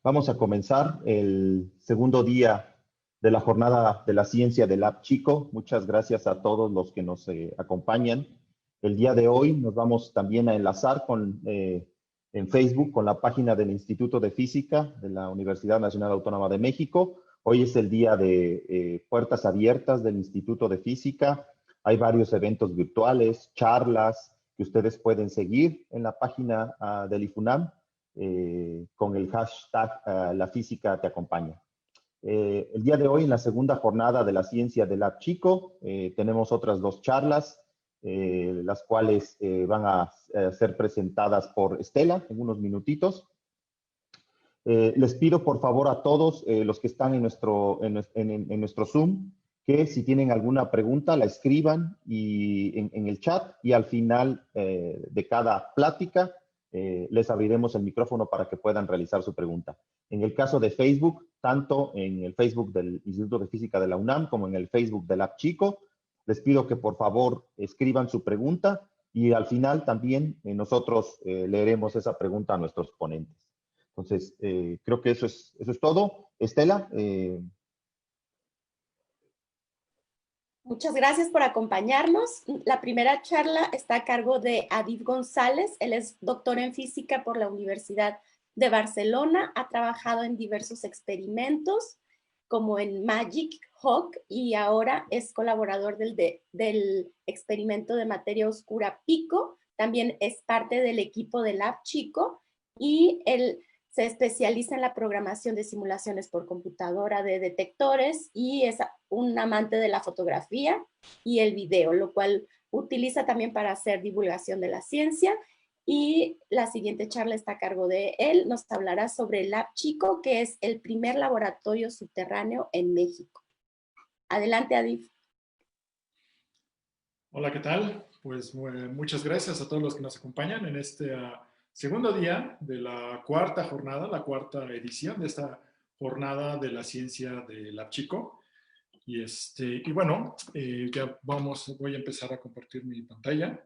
Vamos a comenzar el segundo día de la jornada de la ciencia del Lab Chico. Muchas gracias a todos los que nos acompañan. El día de hoy nos vamos también a enlazar en Facebook con la página del Instituto de Física de la Universidad Nacional Autónoma de México. Hoy es el día de puertas abiertas del Instituto de Física. Hay varios eventos virtuales, charlas que ustedes pueden seguir en la página del IFUNAM. Con el hashtag La Física Te Acompaña. El día de hoy, en la segunda jornada de la ciencia del Lab Chico, tenemos otras dos charlas, las cuales van a ser presentadas por Estela en unos minutitos. Les pido por favor a todos los que están en nuestro Zoom, que si tienen alguna pregunta la escriban en el chat, y al final de cada plática les abriremos el micrófono para que puedan realizar su pregunta. En el caso de Facebook, tanto en el Facebook del Instituto de Física de la UNAM como en el Facebook del Lab Chico, les pido que por favor escriban su pregunta y al final también nosotros leeremos esa pregunta a nuestros ponentes. Entonces, creo que eso es todo. Estela. Muchas gracias por acompañarnos. La primera charla está a cargo de Aviv González. Él es doctor en física por la Universidad de Barcelona. Ha trabajado en diversos experimentos, como en Magic Hawk, y ahora es colaborador del experimento de materia oscura Pico. También es parte del equipo del Lab Chico, y él se especializa en la programación de simulaciones por computadora de detectores, y es un amante de la fotografía y el video, lo cual utiliza también para hacer divulgación de la ciencia. Y la siguiente charla está a cargo de él. Nos hablará sobre el Lab Chico, que es el primer laboratorio subterráneo en México. Adelante, Aviv. Hola, ¿qué tal? Pues muchas gracias a todos los que nos acompañan en este segundo día de la cuarta jornada, la cuarta edición de esta jornada de la ciencia del Lab Chico. Y bueno, voy a empezar a compartir mi pantalla.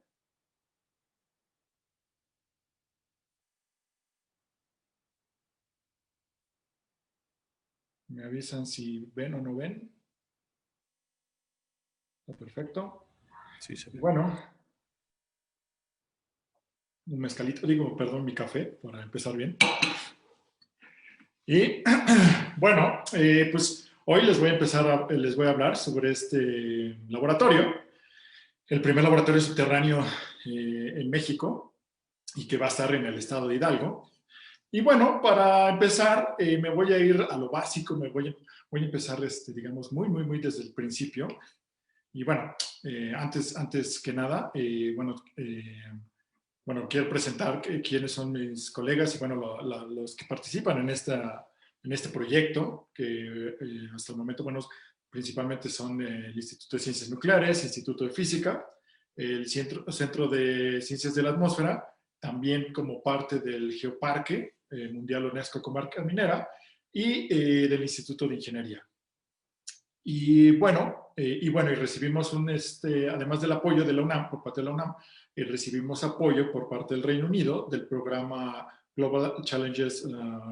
Me avisan si ven o no ven. Está perfecto. Sí, se ve. Bueno, un mezcalito, perdón, mi café, para empezar bien. Y bueno, pues hoy les voy a hablar sobre este laboratorio, el primer laboratorio subterráneo en México, y que va a estar en el estado de Hidalgo. Y bueno, para empezar, me voy a ir a lo básico, voy a empezar, digamos, muy desde el principio. Y bueno, antes que nada, bueno, quiero presentar quiénes son mis colegas y bueno, los que participan en este proyecto, que hasta el momento, bueno, principalmente son el Instituto de Ciencias Nucleares, Instituto de Física, el Centro de Ciencias de la Atmósfera, también como parte del Geoparque Mundial UNESCO Comarca Minera, y del Instituto de Ingeniería. Y bueno, y recibimos además del apoyo de la UNAM, por parte de la UNAM, recibimos apoyo por parte del Reino Unido del programa Global Challenges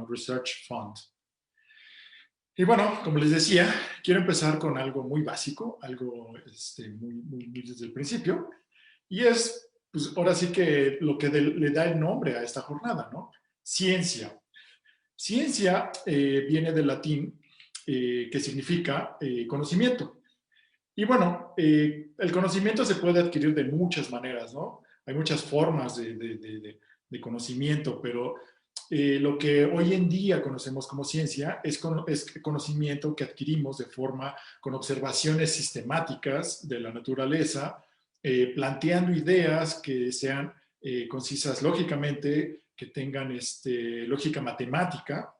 Research Fund. Y bueno, como les decía, quiero empezar con algo muy básico, algo muy desde el principio, y es, pues ahora sí que lo que le da el nombre a esta jornada, ¿no? Ciencia. Ciencia viene del latín, que significa conocimiento. Y bueno, el conocimiento se puede adquirir de muchas maneras, ¿no? Hay muchas formas de conocimiento, pero lo que hoy en día conocemos como ciencia es conocimiento que adquirimos con observaciones sistemáticas de la naturaleza, planteando ideas que sean concisas lógicamente, que tengan lógica matemática,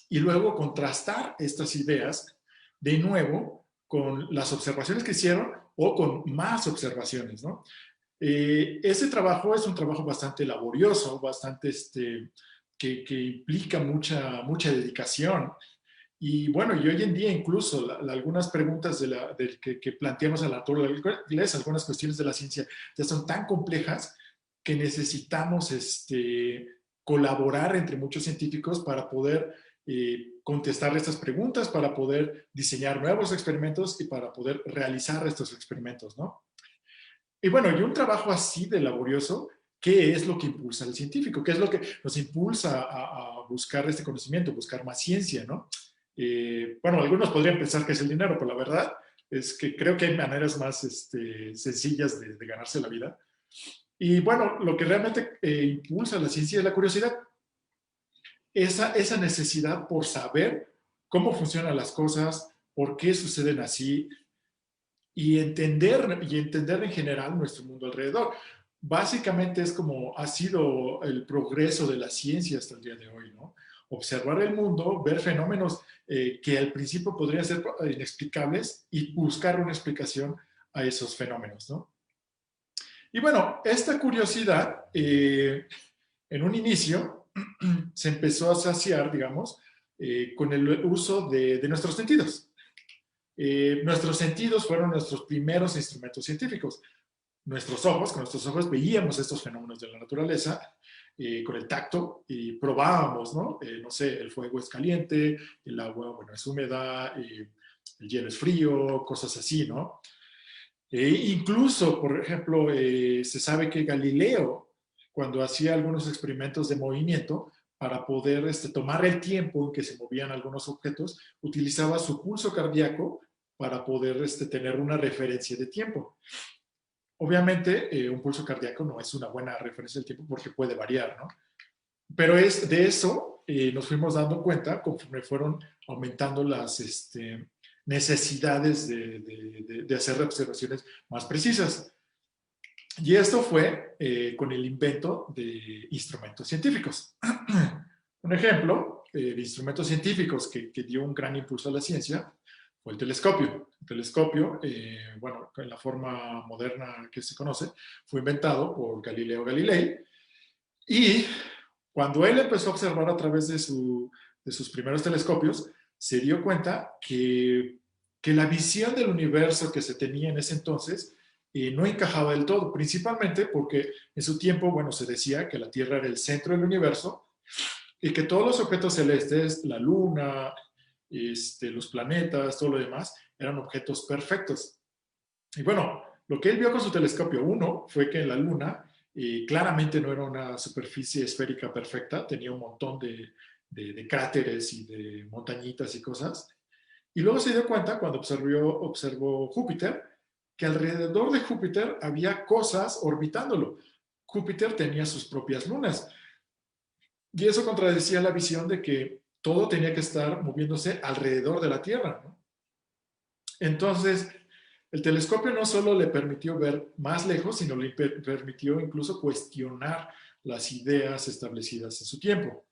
y luego contrastar estas ideas de nuevo con las observaciones que hicieron o con más observaciones, ¿no? Ese trabajo es un trabajo bastante laborioso, bastante que implica mucha dedicación. Y bueno, y hoy en día incluso algunas preguntas que planteamos a la naturaleza, algunas cuestiones de la ciencia ya son tan complejas que necesitamos colaborar entre muchos científicos para poder contestar estas preguntas para poder diseñar nuevos experimentos y para poder realizar estos experimentos, ¿no? Y bueno, y un trabajo así de laborioso, ¿qué es lo que impulsa al científico? ¿Qué es lo que nos impulsa a buscar este conocimiento, buscar más ciencia, ¿no? Bueno, algunos podrían pensar que es el dinero, pero la verdad es que creo que hay maneras más sencillas de ganarse la vida. Y bueno, lo que realmente impulsa la ciencia es la curiosidad. Esa necesidad por saber cómo funcionan las cosas, por qué suceden así, y entender en general nuestro mundo alrededor. Básicamente es como ha sido el progreso de la ciencia hasta el día de hoy, ¿no? Observar el mundo, ver fenómenos que al principio podrían ser inexplicables y buscar una explicación a esos fenómenos, ¿no? Y bueno, esta curiosidad, en un inicio, se empezó a saciar, digamos, con el uso de nuestros sentidos. Nuestros sentidos fueron nuestros primeros instrumentos científicos. Con nuestros ojos veíamos estos fenómenos de la naturaleza, con el tacto, y probábamos, ¿no? No sé, el fuego es caliente, el agua, bueno, es húmeda, el hielo es frío, cosas así, ¿no? Incluso, por ejemplo, se sabe que Galileo, cuando hacía algunos experimentos de movimiento, para poder tomar el tiempo en que se movían algunos objetos, utilizaba su pulso cardíaco para poder tener una referencia de tiempo. Obviamente, un pulso cardíaco no es una buena referencia del tiempo porque puede variar, ¿no? Pero de eso nos fuimos dando cuenta conforme fueron aumentando las necesidades de hacer observaciones más precisas. Y esto fue con el invento de instrumentos científicos. Un ejemplo de instrumentos científicos que dio un gran impulso a la ciencia fue el telescopio. El telescopio, bueno, en la forma moderna que se conoce, fue inventado por Galileo Galilei. Y cuando él empezó a observar a través de sus primeros telescopios, se dio cuenta que la visión del universo que se tenía en ese entonces no encajaba del todo, principalmente porque en su tiempo, bueno, se decía que la Tierra era el centro del universo y que todos los objetos celestes, la Luna, los planetas, todo lo demás, eran objetos perfectos. Y bueno, lo que él vio con su telescopio, uno, fue que en la Luna claramente no era una superficie esférica perfecta, tenía un montón de cráteres y de montañitas y cosas. Y luego se dio cuenta, cuando observó Júpiter, que alrededor de Júpiter había cosas orbitándolo. Júpiter tenía sus propias lunas. Y eso contradecía la visión de que todo tenía que estar moviéndose alrededor de la Tierra, ¿no? Entonces, el telescopio no solo le permitió ver más lejos, sino le permitió incluso cuestionar las ideas establecidas en su tiempo.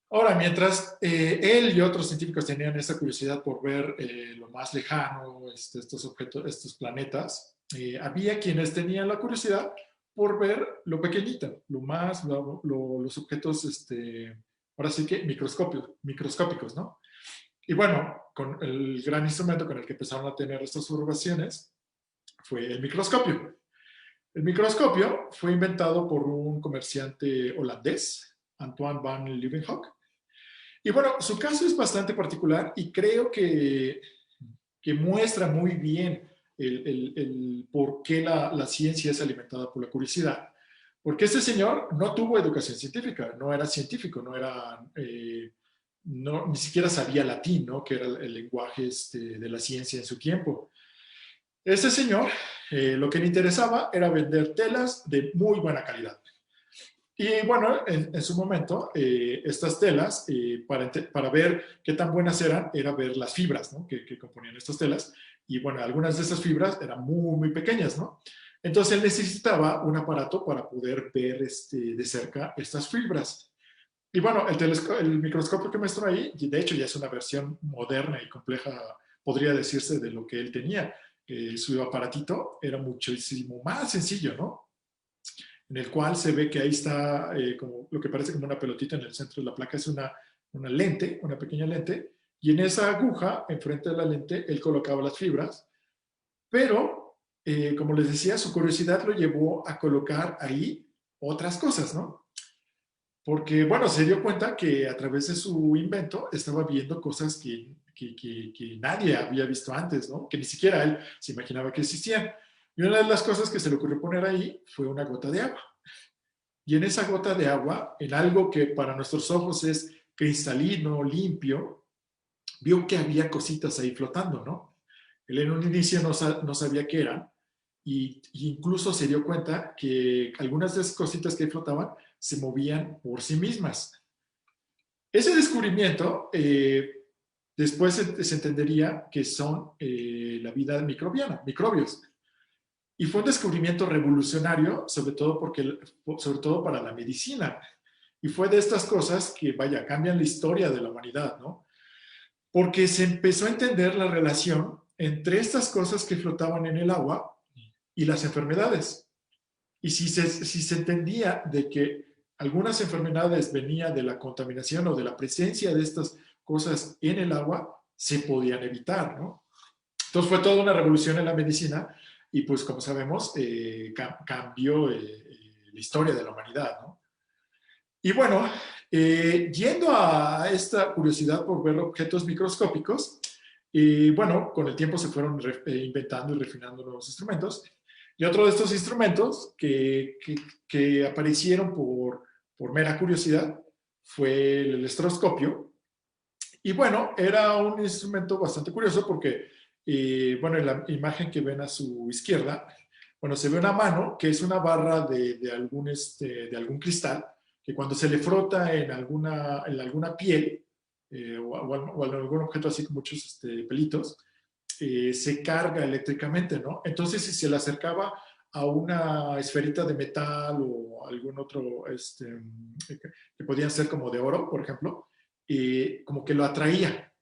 Ahora, mientras él y otros científicos tenían esa curiosidad por ver lo más lejano, estos objetos, estos planetas, había quienes tenían la curiosidad por ver lo pequeñito, los objetos, ahora sí que microscópicos, ¿no? Y bueno, con el gran instrumento con el que empezaron a tener estas observaciones fue el microscopio. El microscopio fue inventado por un comerciante holandés, Antoine van Leeuwenhoek. Y bueno, su caso es bastante particular y creo que muestra muy bien el por qué la ciencia es alimentada por la curiosidad. Porque este señor no tuvo educación científica, no era científico, ni siquiera sabía latín, ¿no? Que era el lenguaje de la ciencia en su tiempo. Este señor, lo que le interesaba era vender telas de muy buena calidad. Y bueno, en su momento, estas telas, para ver qué tan buenas eran, era ver las fibras, ¿no? que componían estas telas. Y bueno, algunas de estas fibras eran muy, muy pequeñas, ¿no? Entonces él necesitaba un aparato para poder ver de cerca estas fibras. Y bueno, el microscopio que muestro ahí, de hecho ya es una versión moderna y compleja, podría decirse, de lo que él tenía. Su aparatito era muchísimo más sencillo, ¿no? En el cual se ve que ahí está como lo que parece como una pelotita en el centro de la placa, es una lente, una pequeña lente, y en esa aguja, enfrente de la lente, él colocaba las fibras, pero, como les decía, su curiosidad lo llevó a colocar ahí otras cosas, ¿no? porque, bueno, se dio cuenta que a través de su invento estaba viendo cosas que nadie había visto antes, ¿no? Que ni siquiera él se imaginaba que existían. Y una de las cosas que se le ocurrió poner ahí fue una gota de agua. Y en esa gota de agua, en algo que para nuestros ojos es cristalino, limpio, vio que había cositas ahí flotando, ¿no? Él en un inicio no sabía qué eran, y incluso se dio cuenta que algunas de esas cositas que flotaban se movían por sí mismas. Ese descubrimiento después se entendería que son la vida microbiana, microbios. Y fue un descubrimiento revolucionario, sobre todo para la medicina. Y fue de estas cosas que, vaya, cambian la historia de la humanidad, ¿no? Porque se empezó a entender la relación entre estas cosas que flotaban en el agua y las enfermedades. Y si se entendía de que algunas enfermedades venían de la contaminación o de la presencia de estas cosas en el agua, se podían evitar, ¿no? Entonces fue toda una revolución en la medicina y pues como sabemos cambió la historia de la humanidad, ¿no? Y bueno, yendo a esta curiosidad por ver objetos microscópicos, bueno, con el tiempo se fueron inventando y refinando nuevos instrumentos. Y otro de estos instrumentos que aparecieron por mera curiosidad fue el electroscopio. Y bueno, era un instrumento bastante curioso porque, bueno, en la imagen que ven a su izquierda, bueno, se ve una mano que es una barra de algún cristal, que cuando se le frota en alguna piel o en algún objeto así con muchos pelitos, se carga eléctricamente, ¿no? Entonces, si se le acercaba a una esferita de metal o algún otro, que podían ser como de oro, por ejemplo, como que lo atraía.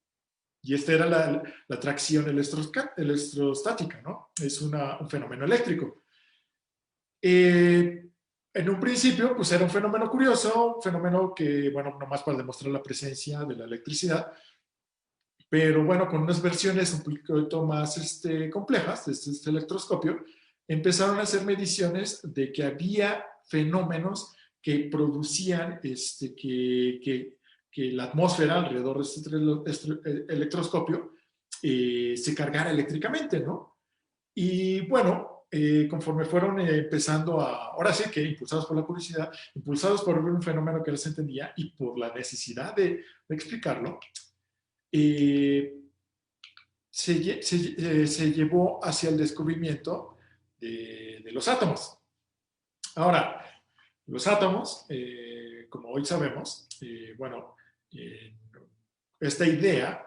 Y esta era la atracción electrostática, ¿no? Es un fenómeno eléctrico. En un principio, pues era un fenómeno curioso, un fenómeno que, bueno, nomás para demostrar la presencia de la electricidad, pero bueno, con unas versiones un poquito más complejas de este electroscopio, empezaron a hacer mediciones de que había fenómenos que producían que la atmósfera alrededor de este electroscopio se cargara eléctricamente, ¿no? Y bueno, conforme fueron empezando ahora sí que impulsados por la curiosidad, impulsados por un fenómeno que no se entendía y por la necesidad de explicarlo, se llevó hacia el descubrimiento de los átomos. Ahora, los átomos, como hoy sabemos, bueno, esta idea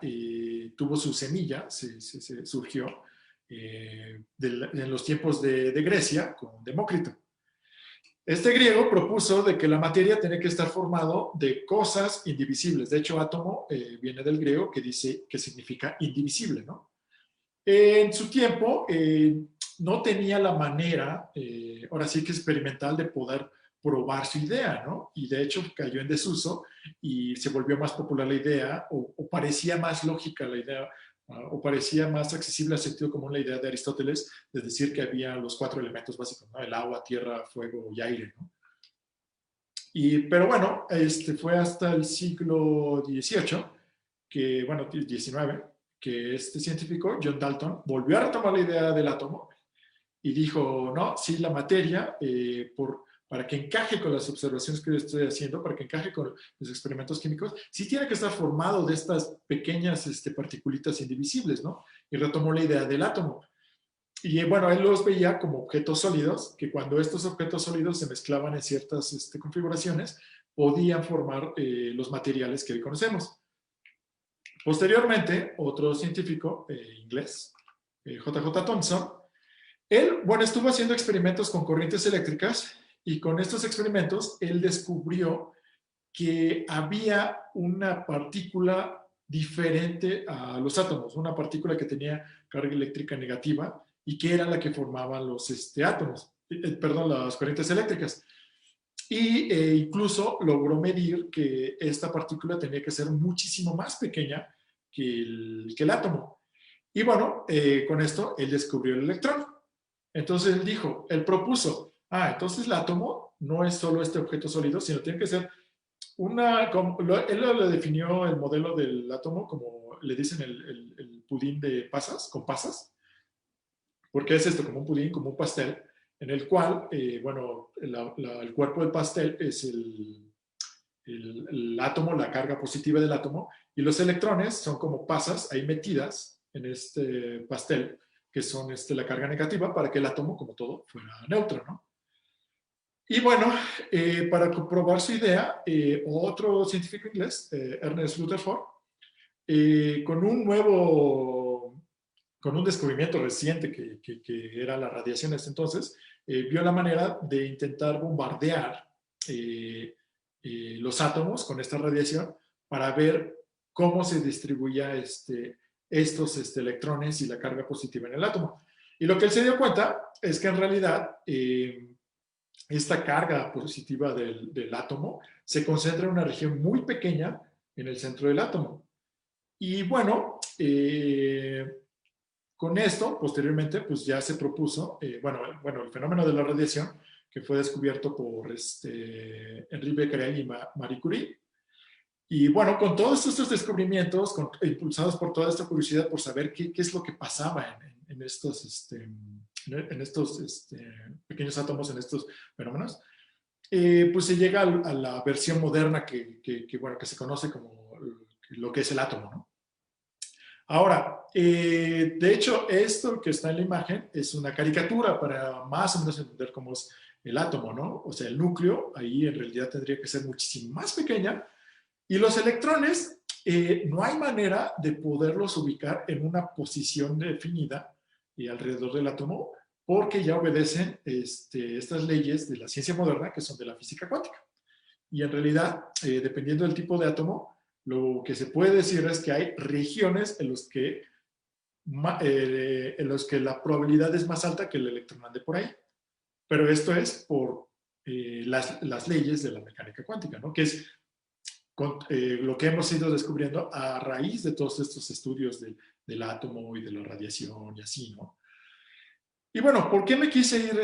tuvo su semilla, surgió en los tiempos de Grecia con Demócrito. Este griego propuso de que la materia tenía que estar formado de cosas indivisibles. De hecho, átomo viene del griego que significa indivisible, ¿no? En su tiempo no tenía la manera, ahora sí que experimental, de poder probar su idea, ¿no? Y de hecho cayó en desuso y se volvió más popular la idea, o parecía más lógica la idea, o parecía más accesible al sentido común la idea de Aristóteles, de decir que había los 4 elementos básicos, ¿no? El agua, tierra, fuego y aire, ¿no? Pero bueno, fue hasta el siglo XVIII, que, bueno, XIX, que este científico, John Dalton, volvió a retomar la idea del átomo y dijo, no, sí, la materia, para que encaje con las observaciones que yo estoy haciendo, para que encaje con los experimentos químicos, sí tiene que estar formado de estas pequeñas particulitas indivisibles, ¿no? Y retomó la idea del átomo. Y bueno, él los veía como objetos sólidos, que cuando estos objetos sólidos se mezclaban en ciertas configuraciones, podían formar los materiales que hoy conocemos. Posteriormente, otro científico inglés, J.J. Thomson, él, bueno, estuvo haciendo experimentos con corrientes eléctricas y con estos experimentos él descubrió que había una partícula diferente a los átomos, una partícula que tenía carga eléctrica negativa y que era la que formaban los átomos, perdón, las corrientes eléctricas. Y incluso logró medir que esta partícula tenía que ser muchísimo más pequeña que el átomo. Y bueno, con esto él descubrió el electrón. Entonces él propuso, entonces el átomo no es solo este objeto sólido, sino tiene que ser Él lo definió el modelo del átomo como le dicen el pudín de pasas, con pasas, porque es esto, como un pudín, como un pastel, en el cual, bueno, el cuerpo del pastel es el átomo, la carga positiva del átomo, y los electrones son como pasas ahí metidas en este pastel, que son la carga negativa, para que el átomo, como todo, fuera neutro, ¿no? Y bueno, para comprobar su idea, otro científico inglés, Ernest Rutherford, con un descubrimiento reciente que era la radiación en ese entonces, vio la manera de intentar bombardear los átomos con esta radiación para ver cómo se distribuía estos electrones y la carga positiva en el átomo. Y lo que él se dio cuenta es que en realidad esta carga positiva del átomo se concentra en una región muy pequeña en el centro del átomo. Y bueno, con esto, posteriormente, pues ya se propuso, bueno, el fenómeno de la radiación, que fue descubierto por Henri Becquerel y Marie Curie. Y bueno, con todos estos descubrimientos, impulsados por toda esta curiosidad por saber qué es lo que pasaba en estos pequeños átomos, en estos fenómenos, pues se llega a la versión moderna que se conoce como lo que es el átomo, ¿no? Ahora, de hecho, esto que está en la imagen es una caricatura para más o menos entender cómo es el átomo, ¿no? O sea, el núcleo ahí en realidad tendría que ser muchísimo más pequeña, y los electrones no hay manera de poderlos ubicar en una posición definida alrededor del átomo, porque ya obedecen estas leyes de la ciencia moderna, que son de la física cuántica. Y en realidad, dependiendo del tipo de átomo, lo que se puede decir es que hay regiones en los que la probabilidad es más alta que el electrón ande por ahí. Pero esto es por las leyes de la mecánica cuántica, ¿no? Que es lo que hemos ido descubriendo a raíz de todos estos estudios del átomo y de la radiación y así, ¿no? Y bueno, ¿por qué me quise ir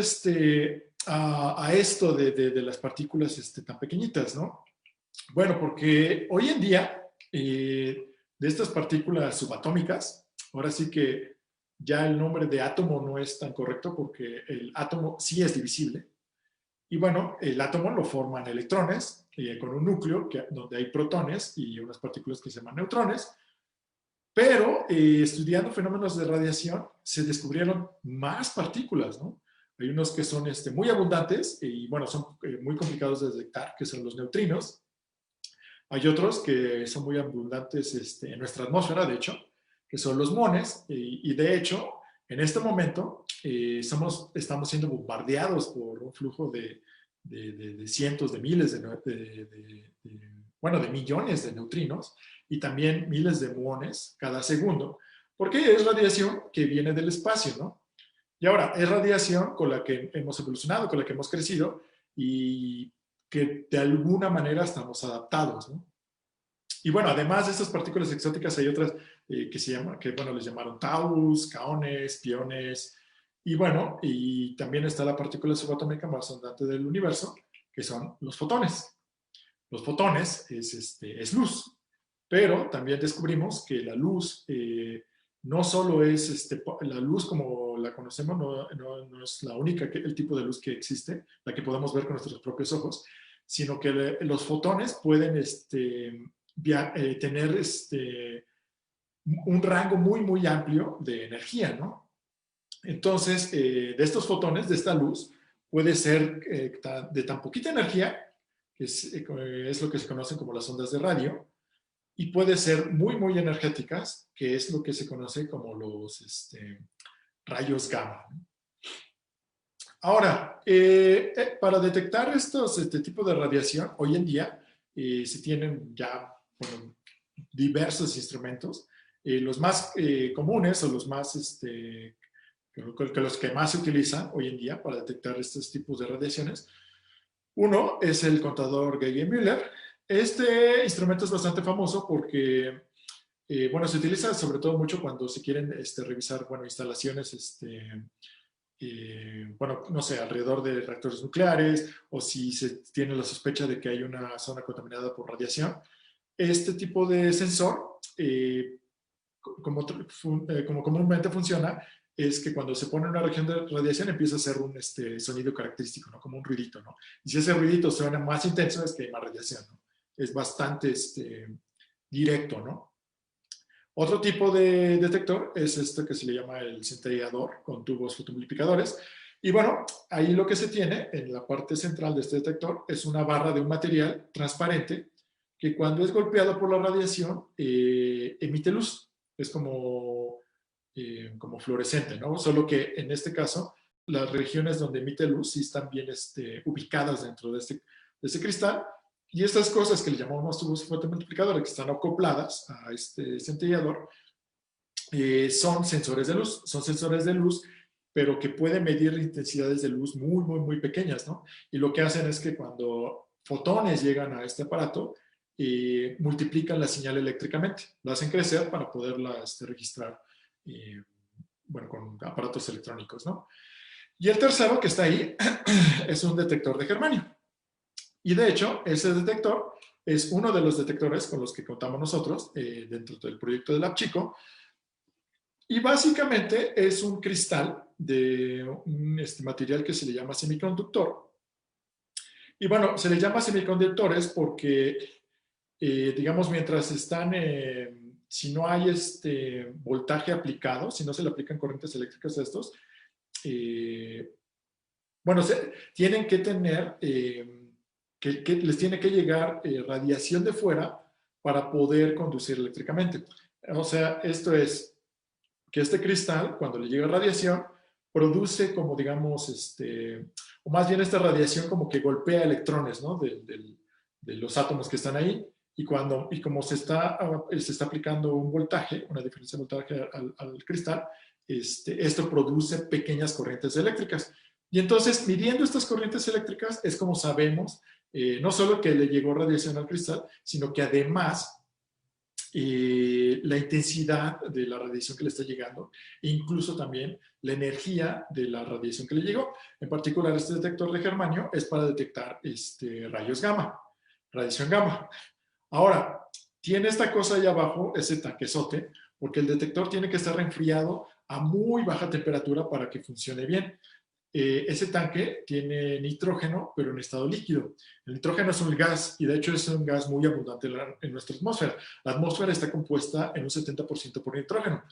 a esto de las partículas tan pequeñitas, ¿no? Bueno, porque hoy en día, de estas partículas subatómicas, ahora sí que ya el nombre de átomo no es tan correcto, porque el átomo sí es divisible. Y bueno, el átomo lo forman electrones con un núcleo donde hay protones y unas partículas que se llaman neutrones. Pero estudiando fenómenos de radiación se descubrieron más partículas, ¿no? Hay unos que son muy abundantes y bueno, son muy complicados de detectar, que son los neutrinos. Hay otros que son muy abundantes en nuestra atmósfera, de hecho, que son los muones. Y de hecho, en este momento estamos siendo bombardeados por un flujo de cientos de miles de millones de neutrinos y también miles de muones cada segundo, porque es radiación que viene del espacio, ¿no? Y ahora, es radiación con la que hemos evolucionado, con la que hemos crecido y que de alguna manera estamos adaptados, ¿no? Y bueno, además de estas partículas exóticas hay otras les llamaron taus, kaones, piones, y bueno, y también está la partícula subatómica más abundante del universo, que son los fotones. Los fotones es luz, pero también descubrimos que la luz no solo es la luz como la conocemos, no es la única el tipo de luz que existe, la que podemos ver con nuestros propios ojos, sino que los fotones pueden tener un rango muy, muy amplio de energía, ¿no? Entonces, de estos fotones, de esta luz, puede ser de tan poquita energía, que es lo que se conocen como las ondas de radio, y puede ser muy, muy energéticas, que es lo que se conoce como los rayos gamma. Ahora, para detectar este tipo de radiación, hoy en día se tienen ya diversos instrumentos. Los más comunes o los que más se utilizan hoy en día para detectar estos tipos de radiaciones. Uno es el contador Geiger-Müller. Este instrumento es bastante famoso porque, se utiliza sobre todo mucho cuando se quieren revisar, instalaciones bueno, no sé, alrededor de reactores nucleares, o si se tiene la sospecha de que hay una zona contaminada por radiación. Este tipo de sensor, como comúnmente funciona, es que cuando se pone en una región de radiación empieza a hacer un sonido característico, ¿no? Como un ruidito, ¿no? Y si ese ruidito suena más intenso es que hay más radiación, ¿no? Es bastante directo, ¿no? Otro tipo de detector es este que se le llama el centellador con tubos fotomultiplicadores. Y bueno, ahí lo que se tiene en la parte central de este detector es una barra de un material transparente que cuando es golpeado por la radiación emite luz. Es como fluorescente, ¿no? Solo que en este caso las regiones donde emite luz sí están bien ubicadas dentro de este cristal. Y estas cosas que le llamamos tubos fotomultiplicadores, que están acopladas a este centellador, son sensores de luz. Son sensores de luz, pero que pueden medir intensidades de luz muy, muy, muy pequeñas, ¿no? Y lo que hacen es que cuando fotones llegan a este aparato, multiplican la señal eléctricamente. La hacen crecer para poderla registrar, bueno, con aparatos electrónicos, ¿no? Y el tercero que está ahí es un detector de germanio. Y de hecho, ese detector es uno de los detectores con los que contamos nosotros dentro del proyecto de Lab Chico. Y básicamente es un cristal de un material que se le llama semiconductor. Y bueno, se le llama semiconductores porque, digamos, mientras están, si no hay voltaje aplicado, si no se le aplican corrientes eléctricas a estos, bueno, tienen que tener... que les tiene que llegar radiación de fuera para poder conducir eléctricamente. O sea, esto es que este cristal, cuando le llega radiación, produce como, digamos, o más bien esta radiación como que golpea electrones, ¿no? De los átomos que están ahí, y como se está aplicando un voltaje, una diferencia de voltaje al cristal, esto produce pequeñas corrientes eléctricas. Y entonces, midiendo estas corrientes eléctricas, es como sabemos no solo que le llegó radiación al cristal, sino que además la intensidad de la radiación que le está llegando e incluso también la energía de la radiación que le llegó. En particular, este detector de germanio es para detectar rayos gamma, radiación gamma. Ahora, tiene esta cosa ahí abajo, ese tanquesote, porque el detector tiene que estar enfriado a muy baja temperatura para que funcione bien. Ese tanque tiene nitrógeno, pero en estado líquido. El nitrógeno es un gas, y de hecho es un gas muy abundante en nuestra atmósfera. La atmósfera está compuesta en un 70% por nitrógeno.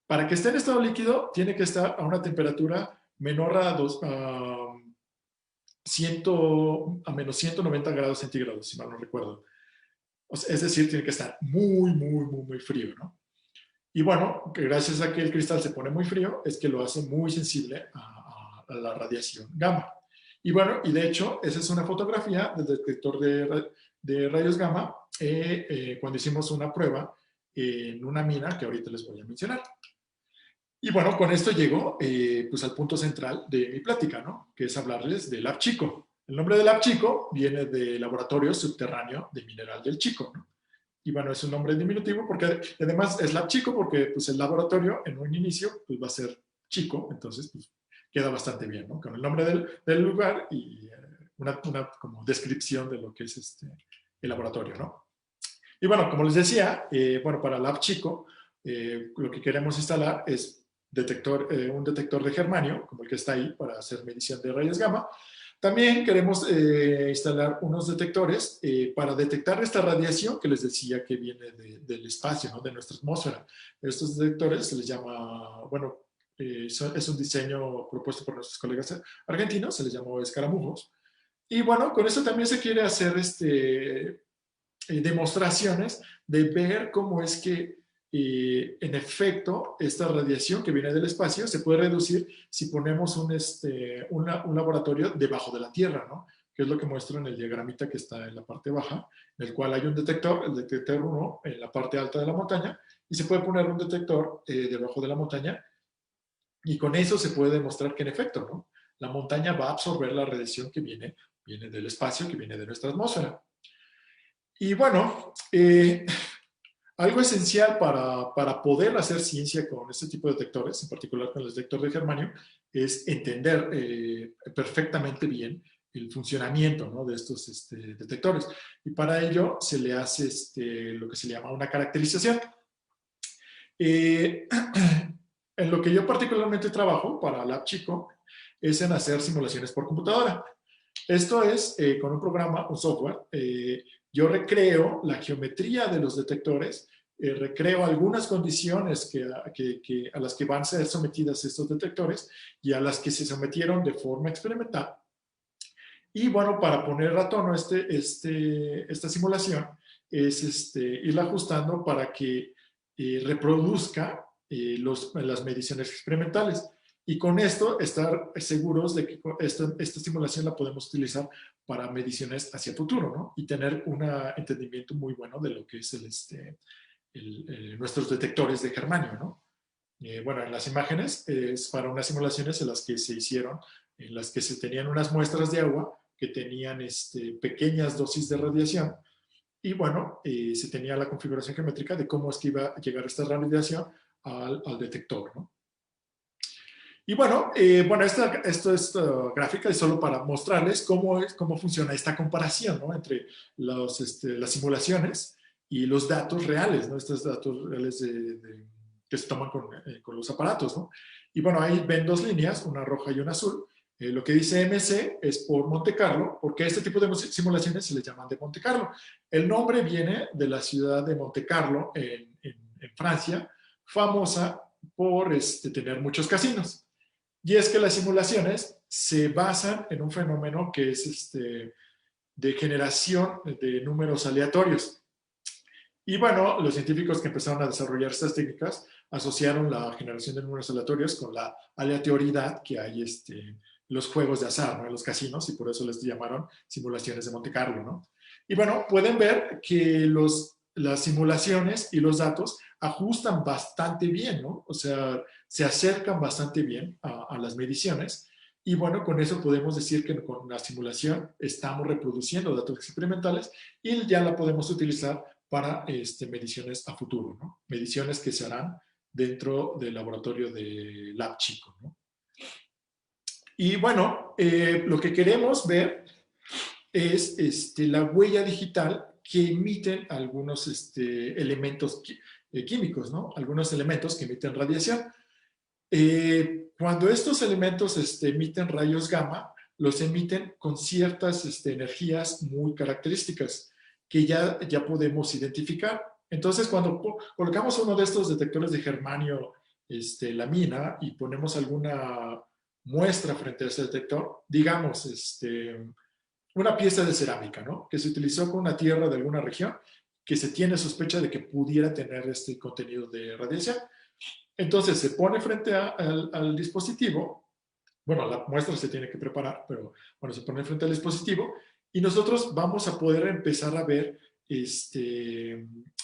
Para que esté en estado líquido, tiene que estar a una temperatura menor a menos 190 grados centígrados, si mal no recuerdo. O sea, es decir, tiene que estar muy, muy, muy, muy frío, ¿no? Y bueno, que gracias a que el cristal se pone muy frío, es que lo hace muy sensible a la radiación gamma. Y bueno, y de hecho, esa es una fotografía del detector de rayos gamma cuando hicimos una prueba en una mina que ahorita les voy a mencionar. Y bueno, con esto llego pues al punto central de mi plática, ¿no? Que es hablarles del Lab Chico. El nombre del Lab Chico viene del Laboratorio Subterráneo de Mineral del Chico, ¿no? Y bueno, es un nombre diminutivo porque además es Lab Chico porque pues el laboratorio en un inicio pues va a ser chico, entonces pues queda bastante bien, ¿no? Con el nombre del lugar y una como descripción de lo que es el laboratorio, ¿no? Y bueno, como les decía, bueno, para Lab Chico lo que queremos instalar es un detector de germanio, como el que está ahí para hacer medición de rayos gamma. También queremos instalar unos detectores para detectar esta radiación que les decía que viene del espacio, ¿no? De nuestra atmósfera. Estos detectores se les llama, bueno, es un diseño propuesto por nuestros colegas argentinos, se les llamó escaramujos. Y bueno, con eso también se quiere hacer demostraciones de ver cómo es que en efecto, esta radiación que viene del espacio se puede reducir si ponemos un laboratorio debajo de la Tierra, ¿no? Que es lo que muestro en el diagramita que está en la parte baja, en el cual hay un detector, el detector 1, en la parte alta de la montaña, y se puede poner un detector debajo de la montaña, y con eso se puede demostrar que en efecto, ¿no? La montaña va a absorber la radiación que viene del espacio, que viene de nuestra atmósfera. Y bueno, Algo esencial para poder hacer ciencia con este tipo de detectores, en particular con el detector de germanio, es entender perfectamente bien el funcionamiento, ¿no?, de estos detectores. Y para ello se le hace lo que se llama una caracterización. En lo que yo particularmente trabajo para LabChico es en hacer simulaciones por computadora. Esto es con un programa, un software. Yo recreo la geometría de los detectores, recreo algunas condiciones a las que van a ser sometidas estos detectores y a las que se sometieron de forma experimental. Y bueno, para poner a tono esta simulación es irla ajustando para que reproduzca las mediciones experimentales. Y con esto estar seguros de que esta simulación la podemos utilizar para mediciones hacia futuro, ¿no? Y tener un entendimiento muy bueno de lo que es nuestros detectores de germanio, ¿no? Bueno, en las imágenes es para unas simulaciones en las que se hicieron, en las que se tenían unas muestras de agua que tenían pequeñas dosis de radiación y bueno, se tenía la configuración geométrica de cómo es que iba a llegar esta radiación al detector, ¿no? Y bueno, esta gráfica es solo para mostrarles cómo funciona esta comparación, ¿no?, entre las simulaciones y los datos reales, ¿no?, estos datos reales que se toman con los aparatos, ¿no? Y bueno, ahí ven dos líneas, una roja y una azul. Lo que dice MC es por Monte Carlo, porque este tipo de simulaciones se les llaman de Monte Carlo. El nombre viene de la ciudad de Monte Carlo en Francia, famosa por tener muchos casinos. Y es que las simulaciones se basan en un fenómeno que es de generación de números aleatorios. Y bueno, los científicos que empezaron a desarrollar estas técnicas asociaron la generación de números aleatorios con la aleatoriedad que hay en los juegos de azar, ¿no?, en los casinos, y por eso les llamaron simulaciones de Monte Carlo, ¿no? Y bueno, pueden ver que las simulaciones y los datos ajustan bastante bien, ¿no? O sea, se acercan bastante bien a las mediciones. Y bueno, con eso podemos decir que con la simulación estamos reproduciendo datos experimentales y ya la podemos utilizar para mediciones a futuro, ¿no? Mediciones que se harán dentro del laboratorio de LabChico, ¿no? Y bueno, lo que queremos ver es la huella digital que emiten algunos elementos químicos, ¿no? Algunos elementos que emiten radiación. Cuando estos elementos emiten rayos gamma, los emiten con ciertas energías muy características que ya podemos identificar. Entonces, cuando colocamos uno de estos detectores de germanio lámina y ponemos alguna muestra frente a ese detector, digamos, una pieza de cerámica, ¿no?, que se utilizó con una tierra de alguna región que se tiene sospecha de que pudiera tener este contenido de radiación. Entonces se pone frente al dispositivo, bueno, la muestra se tiene que preparar, pero bueno, se pone frente al dispositivo y nosotros vamos a poder empezar a ver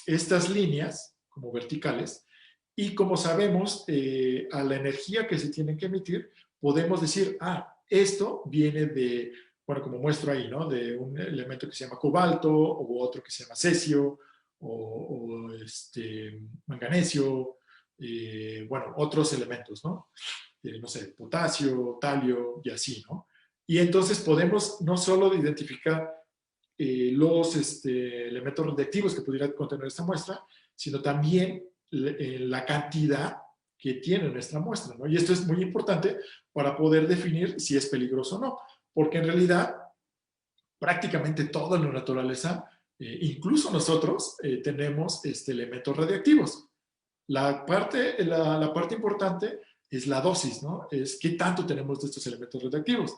estas líneas como verticales y como sabemos, a la energía que se tiene que emitir, podemos decir, esto viene de, bueno, como muestro ahí, ¿no?, de un elemento que se llama cobalto o otro que se llama cesio o manganesio, bueno, otros elementos, ¿no? No sé, potasio, talio y así, ¿no? Y entonces podemos no solo identificar los elementos radiactivos que pudiera contener esta muestra, sino también la cantidad que tiene nuestra muestra, ¿no? Y esto es muy importante para poder definir si es peligroso o no, porque en realidad prácticamente todo en la naturaleza, incluso nosotros, tenemos elementos radiactivos. La parte importante es la dosis, ¿no? Es qué tanto tenemos de estos elementos radiactivos.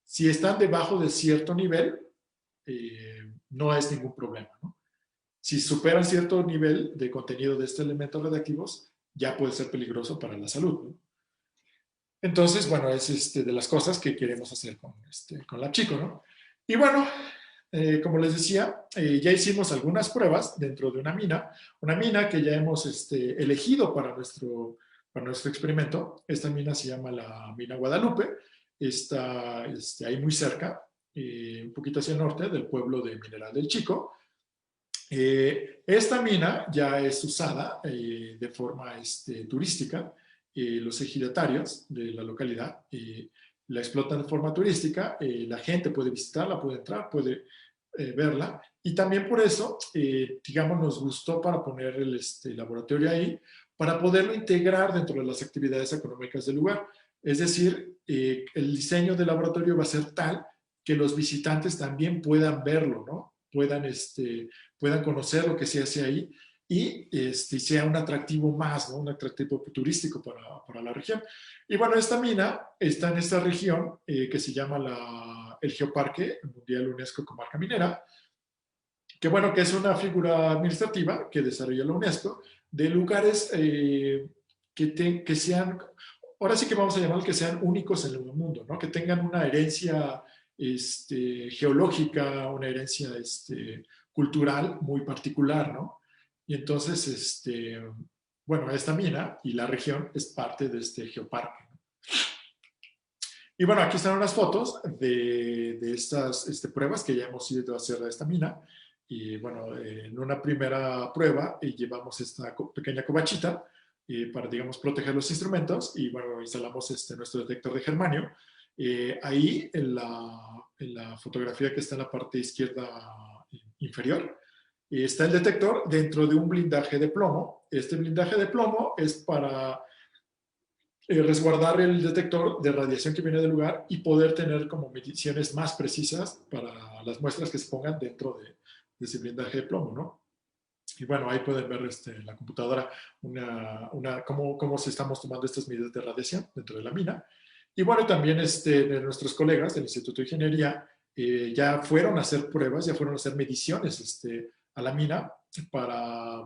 Si están debajo de cierto nivel, no es ningún problema, ¿no? Si superan cierto nivel de contenido de estos elementos radiactivos, ya puede ser peligroso para la salud, ¿no? Entonces, bueno, es de las cosas que queremos hacer con LabChico, ¿no? Y bueno, como les decía, ya hicimos algunas pruebas dentro de una mina que ya hemos elegido para nuestro experimento. Esta mina se llama la mina Guadalupe, está ahí muy cerca, un poquito hacia el norte del pueblo de Mineral del Chico. Esta mina ya es usada de forma turística. Los ejidatarios de la localidad la explotan de forma turística. La gente puede visitarla, puede entrar, puede verla. Y también por eso, digamos, nos gustó para poner el laboratorio ahí, para poderlo integrar dentro de las actividades económicas del lugar. Es decir, el diseño del laboratorio va a ser tal que los visitantes también puedan verlo, ¿no? Puedan conocer lo que se hace ahí y sea un atractivo más, ¿no? Un atractivo turístico para la región. Y bueno, esta mina está en esta región que se llama el Geoparque Mundial UNESCO Comarca Minera, que bueno, que es una figura administrativa que desarrolla la UNESCO de lugares que sean, ahora sí que vamos a llamar que sean únicos en el mundo, ¿no? Que tengan una herencia geológica, una herencia cultural muy particular, ¿no? Y entonces, bueno, esta mina y la región es parte de este geoparque, ¿no? Y bueno, aquí están unas fotos de estas pruebas que ya hemos ido a hacer de esta mina. Y bueno, en una primera prueba llevamos esta pequeña covachita para, digamos, proteger los instrumentos. Y bueno, instalamos nuestro detector de germanio. Ahí en la fotografía que está en la parte izquierda inferior, está el detector dentro de un blindaje de plomo. Este blindaje de plomo es para resguardar el detector de radiación que viene del lugar y poder tener como mediciones más precisas para las muestras que se pongan dentro de ese blindaje de plomo, ¿no? Y bueno, ahí pueden ver en la computadora cómo se estamos tomando estas medidas de radiación dentro de la mina. Y bueno, también de nuestros colegas del Instituto de Ingeniería ya fueron a hacer pruebas, ya fueron a hacer mediciones a la mina para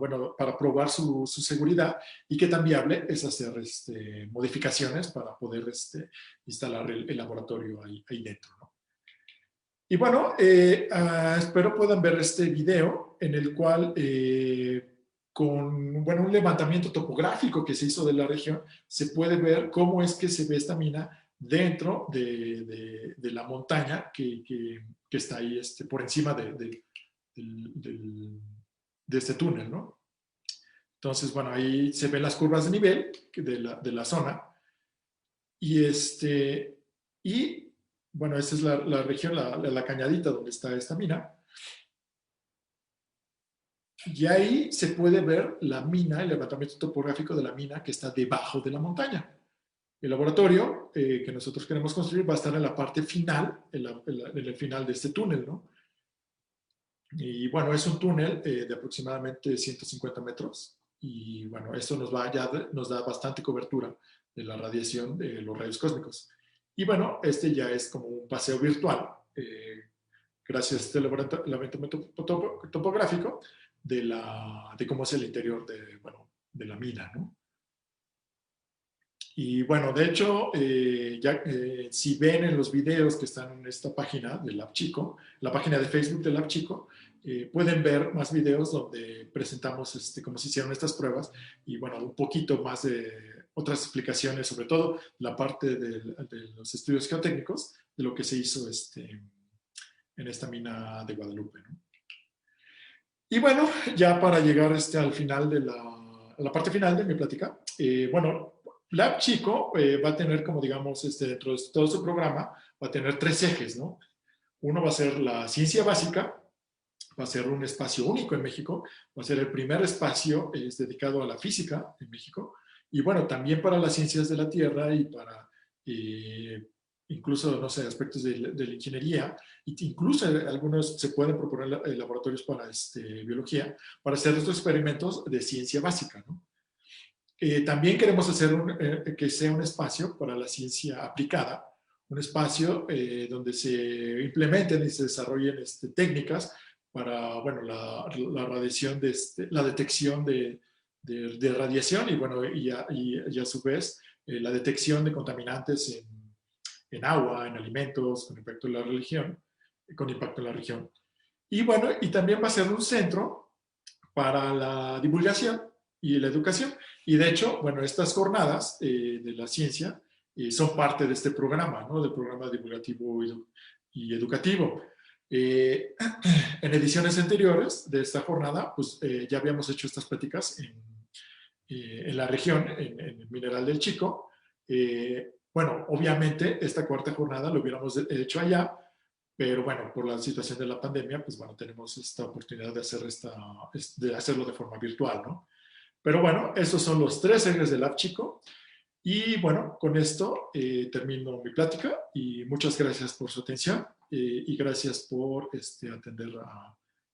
probar su seguridad, y qué tan viable es hacer modificaciones para poder instalar el laboratorio ahí dentro, ¿no? Y bueno, espero puedan ver este video en el cual con un levantamiento topográfico que se hizo de la región, se puede ver cómo es que se ve esta mina dentro de la montaña que está ahí por encima de este túnel, ¿no? Entonces, bueno, ahí se ven las curvas de nivel de la zona. Y bueno, esta es la región, la cañadita donde está esta mina. Y ahí se puede ver la mina, el levantamiento topográfico de la mina que está debajo de la montaña. El laboratorio que nosotros queremos construir va a estar en la parte final, en el final de este túnel, ¿no? Y bueno, es un túnel de aproximadamente 150 metros. Y bueno, esto nos da bastante cobertura de la radiación de los rayos cósmicos. Y bueno, ya es como un paseo virtual, gracias a este levantamiento topográfico de cómo es el interior de la mina, ¿no? Y bueno, de hecho, si ven en los videos que están en esta página de LabChico, la página de Facebook de LabChico, pueden ver más videos donde presentamos cómo se hicieron estas pruebas y bueno, un poquito más de otras explicaciones, sobre todo la parte de los estudios geotécnicos de lo que se hizo en esta mina de Guadalupe, ¿no? Y bueno, ya para llegar al final a la parte final de mi plática, bueno, LabChico va a tener, como digamos, dentro de todo su programa, va a tener 3 ejes, ¿no? Uno va a ser la ciencia básica, va a ser un espacio único en México, va a ser el primer espacio dedicado a la física en México, y bueno, también para las ciencias de la Tierra y para incluso, no sé, aspectos de la ingeniería, incluso algunos se pueden proponer laboratorios para biología, para hacer estos experimentos de ciencia básica, ¿no? También queremos hacer que sea un espacio para la ciencia aplicada, un espacio donde se implementen y se desarrollen técnicas para, bueno, la radiación la detección de radiación y, bueno, y a su vez la detección de contaminantes en agua, en alimentos, con impacto en la región. Y bueno, y también va a ser un centro para la divulgación y la educación. Y de hecho, bueno, estas jornadas de la ciencia son parte de este programa, ¿no? Del programa divulgativo y educativo. En ediciones anteriores de esta jornada, pues ya habíamos hecho estas pláticas en la región, en el Mineral del Chico. Bueno, obviamente esta cuarta jornada lo hubiéramos hecho allá, pero bueno, por la situación de la pandemia, pues bueno, tenemos esta oportunidad de hacerlo de forma virtual, ¿no? Pero bueno, esos son los 3 ejes del Lab Chico. Y bueno, con esto termino mi plática y muchas gracias por su atención y gracias por atender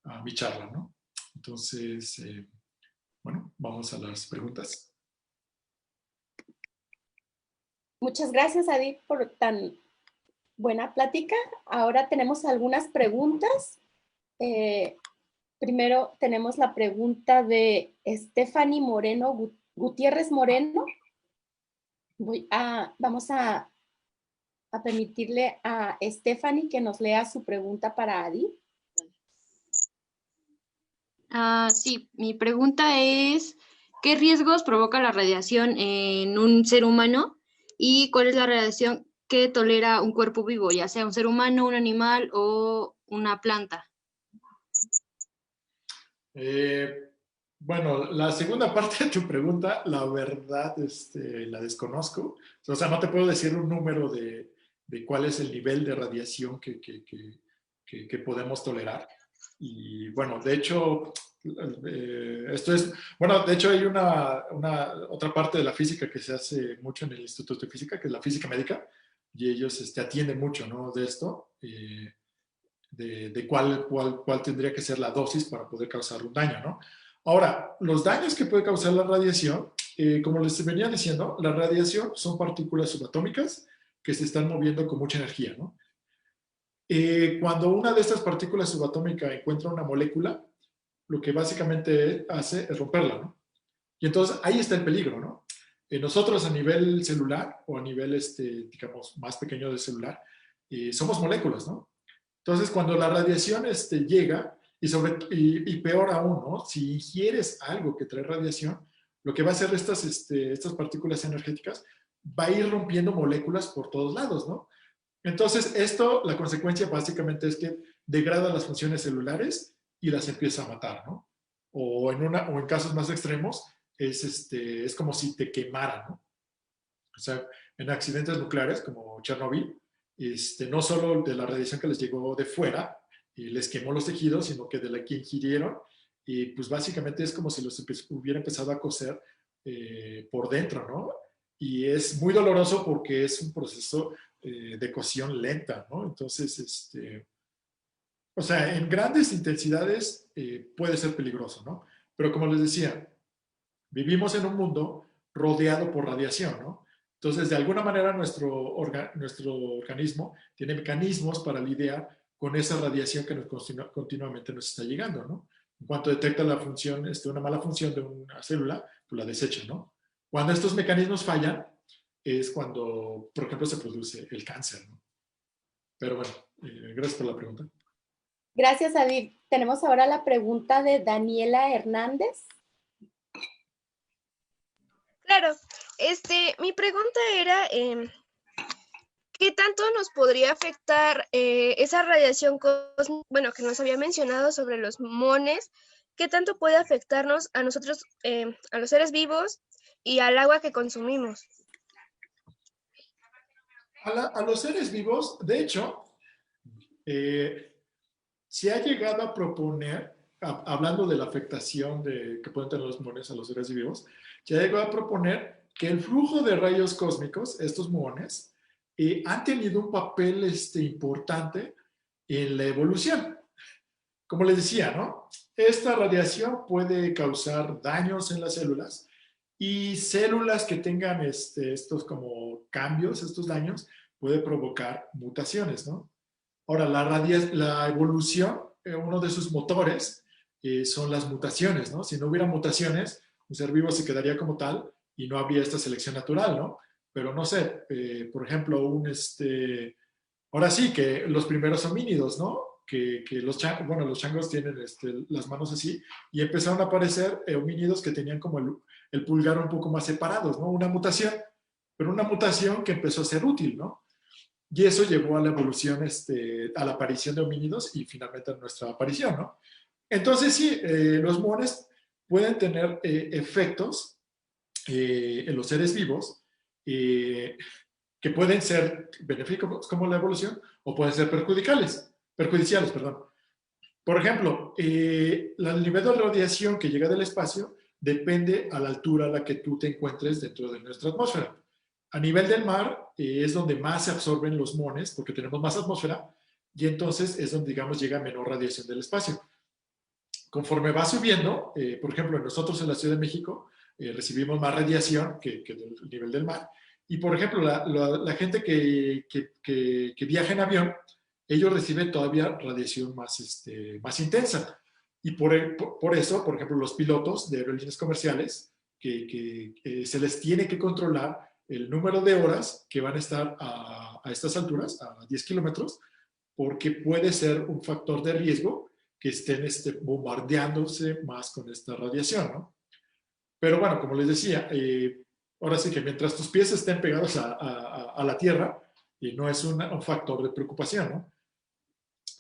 a mi charla, ¿no? Entonces, bueno, vamos a las preguntas. Muchas gracias, Adi, por tan buena plática. Ahora tenemos algunas preguntas. Primero tenemos la pregunta de Stephanie Moreno, Gutiérrez Moreno. Vamos a permitirle a Stephanie que nos lea su pregunta para Adi. Sí, mi pregunta es, ¿qué riesgos provoca la radiación en un ser humano? ¿Y cuál es la radiación que tolera un cuerpo vivo, ya sea un ser humano, un animal o una planta? Bueno, la segunda parte de tu pregunta, la verdad, la desconozco. O sea, no te puedo decir un número de cuál es el nivel de radiación que podemos tolerar. Y bueno, de hecho, bueno, de hecho hay otra parte de la física que se hace mucho en el Instituto de Física, que es la física médica, y ellos atienden mucho, ¿no?, de esto, de cuál tendría que ser la dosis para poder causar un daño, ¿no? Ahora, los daños que puede causar la radiación, como les venía diciendo, la radiación son partículas subatómicas que se están moviendo con mucha energía, ¿no? Cuando una de estas partículas subatómicas encuentra una molécula, lo que básicamente hace es romperla, ¿no? Y entonces ahí está el peligro, ¿no? Nosotros a nivel celular o a nivel, digamos, más pequeño del celular, somos moléculas, ¿no? Entonces, cuando la radiación llega, y peor aún, ¿no?, si ingieres algo que trae radiación, lo que va a hacer estas partículas energéticas, va a ir rompiendo moléculas por todos lados, ¿no? Entonces, la consecuencia básicamente es que degrada las funciones celulares y las empieza a matar, ¿no? O en casos más extremos, es como si te quemara, ¿no? O sea, en accidentes nucleares como Chernobyl, no solo de la radiación que les llegó de fuera y les quemó los tejidos, sino que de la que ingirieron, y pues básicamente es como si los hubiera empezado a cocer por dentro, ¿no? Y es muy doloroso porque es un proceso de cocción lenta, ¿no? Entonces, o sea, en grandes intensidades puede ser peligroso, ¿no? Pero como les decía, vivimos en un mundo rodeado por radiación, ¿no? Entonces, de alguna manera, nuestro organismo tiene mecanismos para lidiar con esa radiación que continuamente nos está llegando, ¿no? En cuanto detecta la función, una mala función de una célula, pues la desecha, ¿no? Cuando estos mecanismos fallan, es cuando, por ejemplo, se produce el cáncer, ¿no? Pero bueno, gracias por la pregunta. Gracias, Adi. Tenemos ahora la pregunta de Daniela Hernández. Claro, mi pregunta era, ¿qué tanto nos podría afectar esa radiación cósmica, bueno, que nos había mencionado sobre los muones? ¿Qué tanto puede afectarnos a nosotros, a los seres vivos y al agua que consumimos? A los seres vivos, de hecho, se ha llegado a proponer, hablando de la afectación que pueden tener los muones a los seres vivos, se ha llegado a proponer que el flujo de rayos cósmicos, estos muones, han tenido un papel importante en la evolución. Como les decía, ¿no? Esta radiación puede causar daños en las células, y células que tengan estos como cambios, estos daños, puede provocar mutaciones, ¿no? Ahora, la evolución, uno de sus motores son las mutaciones, ¿no? Si no hubiera mutaciones, un ser vivo se quedaría como tal y no habría esta selección natural, ¿no? Pero no sé, por ejemplo, ahora sí que los primeros homínidos, ¿no? Que los changos tienen las manos así, y empezaron a aparecer homínidos que tenían como el pulgar un poco más separados, ¿no? Una mutación, pero una mutación que empezó a ser útil, ¿no? Y eso llevó a la evolución, a la aparición de homínidos y finalmente a nuestra aparición, ¿no? Entonces sí, los muones pueden tener efectos en los seres vivos que pueden ser benéficos como la evolución o pueden ser perjudiciales, perdón. Por ejemplo, el nivel de radiación que llega del espacio depende a la altura a la que tú te encuentres dentro de nuestra atmósfera. A nivel del mar es donde más se absorben los muones porque tenemos más atmósfera y entonces es donde, digamos, llega menor radiación del espacio. Conforme va subiendo, por ejemplo, nosotros en la Ciudad de México recibimos más radiación que el nivel del mar. Y, por ejemplo, la gente que viaja en avión, ellos reciben todavía radiación más intensa. Y por eso, por ejemplo, los pilotos de aerolíneas comerciales, que se les tiene que controlar el número de horas que van a estar a estas alturas, a 10 kilómetros, porque puede ser un factor de riesgo que estén bombardeándose más con esta radiación, ¿no? Pero bueno, como les decía, ahora sí que mientras tus pies estén pegados a la tierra, no es un factor de preocupación, ¿no?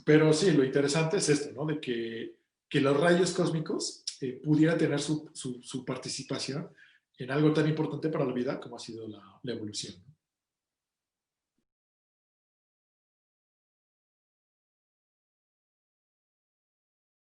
Pero sí, lo interesante es esto, ¿no? De que los rayos cósmicos pudieran tener su participación en algo tan importante para la vida como ha sido la evolución, ¿no?